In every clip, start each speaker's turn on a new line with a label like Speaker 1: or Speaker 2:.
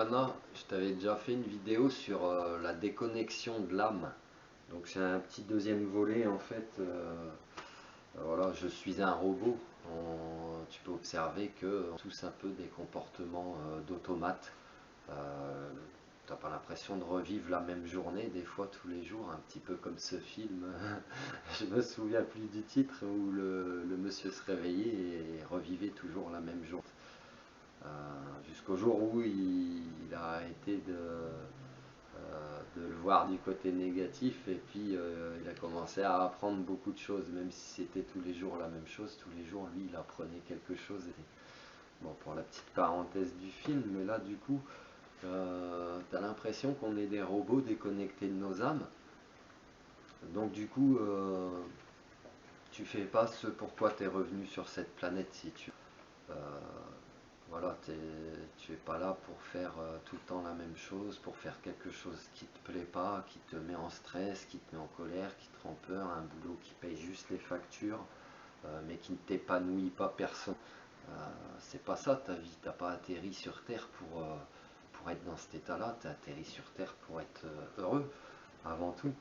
Speaker 1: Anna, je t'avais déjà fait une vidéo sur la déconnexion de l'âme. Donc c'est un petit deuxième volet en fait. Voilà, je suis un robot. Tu peux observer que on a tous un peu des comportements d'automate. T'as pas l'impression de revivre la même journée des fois tous les jours, un petit peu comme ce film. Je me souviens plus du titre où le monsieur se réveillait et revivait toujours la même journée. Jusqu'au jour où il a arrêté de le voir du côté négatif et puis il a commencé à apprendre beaucoup de choses, même si c'était tous les jours la même chose, tous les jours lui il apprenait quelque chose. Bon, pour la petite parenthèse du film, mais là du coup, t'as l'impression qu'on est des robots déconnectés de nos âmes. Donc du coup, tu fais pas ce pourquoi tu es revenu sur cette planète si tu... Euh, Voilà, tu es pas là pour faire tout le temps la même chose, pour faire quelque chose qui te plaît pas, qui te met en stress, qui te met en colère, qui te rend peur, un boulot qui paye juste les factures, mais qui ne t'épanouit pas personne. C'est pas ça ta vie, t'as pas atterri sur Terre pour être dans cet état-là, t'as atterri sur Terre pour être heureux, avant tout.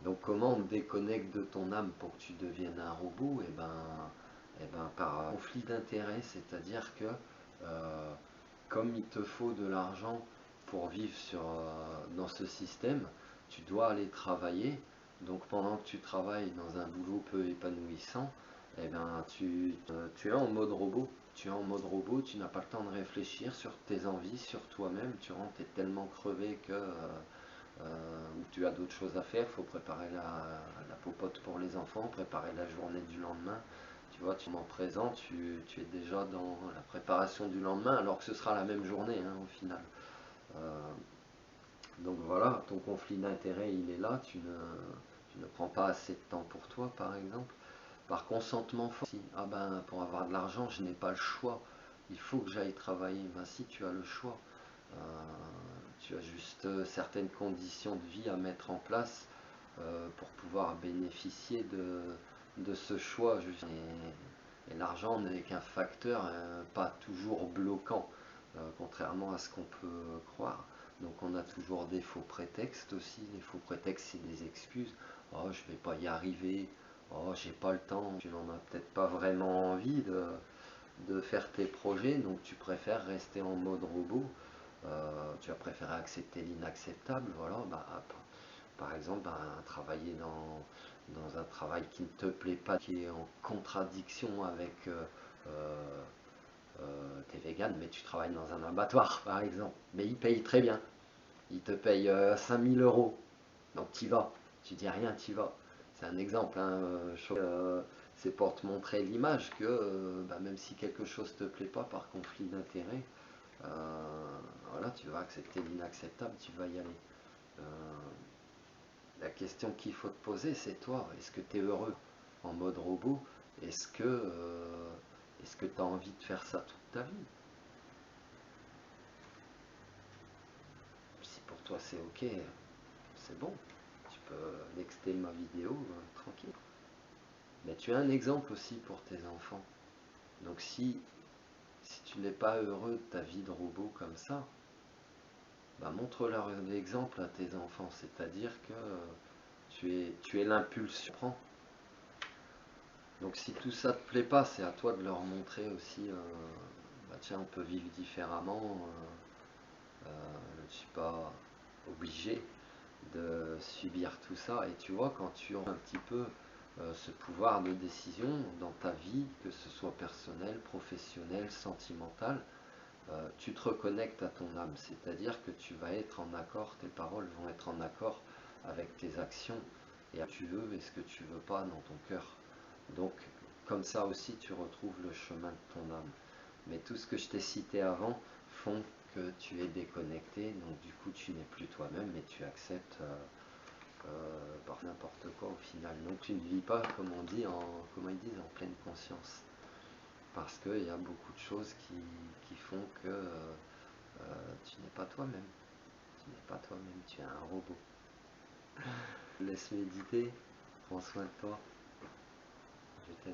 Speaker 1: Donc comment on te déconnecte de ton âme pour que tu deviennes un robot? Eh ben, par conflit d'intérêts, c'est-à-dire que euh, comme il te faut de l'argent pour vivre dans ce système, tu dois aller travailler. Donc pendant que tu travailles dans un boulot peu épanouissant, eh ben, tu es en mode robot. Tu es en mode robot, tu n'as pas le temps de réfléchir sur tes envies, sur toi-même. Tu rentres, tu es tellement crevé que où tu as d'autres choses à faire, il faut préparer la popote pour les enfants, préparer la journée du lendemain. Tu vois, tu es en présent, tu es déjà dans la préparation du lendemain, alors que ce sera la même journée hein, au final. Euh, donc voilà, ton conflit d'intérêt, il est là, tu ne prends pas assez de temps pour toi, par exemple. Par consentement fort, si, ah ben, pour avoir de l'argent, je n'ai pas le choix, il faut que j'aille travailler. Ben si, tu as le choix. Euh, Tu as juste certaines conditions de vie à mettre en place pour pouvoir bénéficier de ce choix. Et l'argent n'est qu'un facteur pas toujours bloquant, contrairement à ce qu'on peut croire. Donc on a toujours des faux prétextes aussi. Les faux prétextes, c'est des excuses. Oh, je vais pas y arriver. Oh, j'ai pas le temps. Tu n'en as peut-être pas vraiment envie de faire tes projets, donc tu préfères rester en mode robot. Tu vas préférer accepter l'inacceptable, voilà. Par exemple, travailler dans un travail qui ne te plaît pas, qui est en contradiction avec t'es vegan, mais tu travailles dans un abattoir, par exemple. Mais ils payent très bien. Ils te payent 5000 euros. Donc tu y vas. Tu dis rien, tu y vas. C'est un exemple. Hein, c'est pour te montrer l'image que même si quelque chose te plaît pas par conflit d'intérêt, voilà, tu vas accepter l'inacceptable, tu vas y aller. Euh, la question qu'il faut te poser, c'est toi, est-ce que tu es heureux en mode robot? Est-ce que tu as envie de faire ça toute ta vie? Si pour toi c'est ok, c'est bon, tu peux nexter ma vidéo tranquille. Mais tu as un exemple aussi pour tes enfants. Donc si tu n'es pas heureux de ta vie de robot comme ça, montre-leur l'exemple à tes enfants, c'est-à-dire que tu es l'impulsion. Donc si tout ça te plaît pas, c'est à toi de leur montrer aussi, tiens, on peut vivre différemment, je ne suis pas obligé de subir tout ça. Et tu vois, quand tu as un petit peu ce pouvoir de décision dans ta vie, que ce soit personnel, professionnel, sentimental, tu te reconnectes à ton âme, c'est-à-dire que tu vas être en accord, tes paroles vont être en accord avec tes actions et ce que tu veux et ce que tu veux pas dans ton cœur. Donc, comme ça aussi, tu retrouves le chemin de ton âme. Mais tout ce que je t'ai cité avant font que tu es déconnecté, donc du coup, tu n'es plus toi-même, mais tu acceptes par n'importe quoi au final. Donc, tu ne vis pas, comme on dit, comment ils disent, en pleine conscience. Parce qu'il y a beaucoup de choses qui font que tu n'es pas toi-même. Tu n'es pas toi-même, tu es un robot. Je te laisse méditer, prends soin de toi, je t'aime.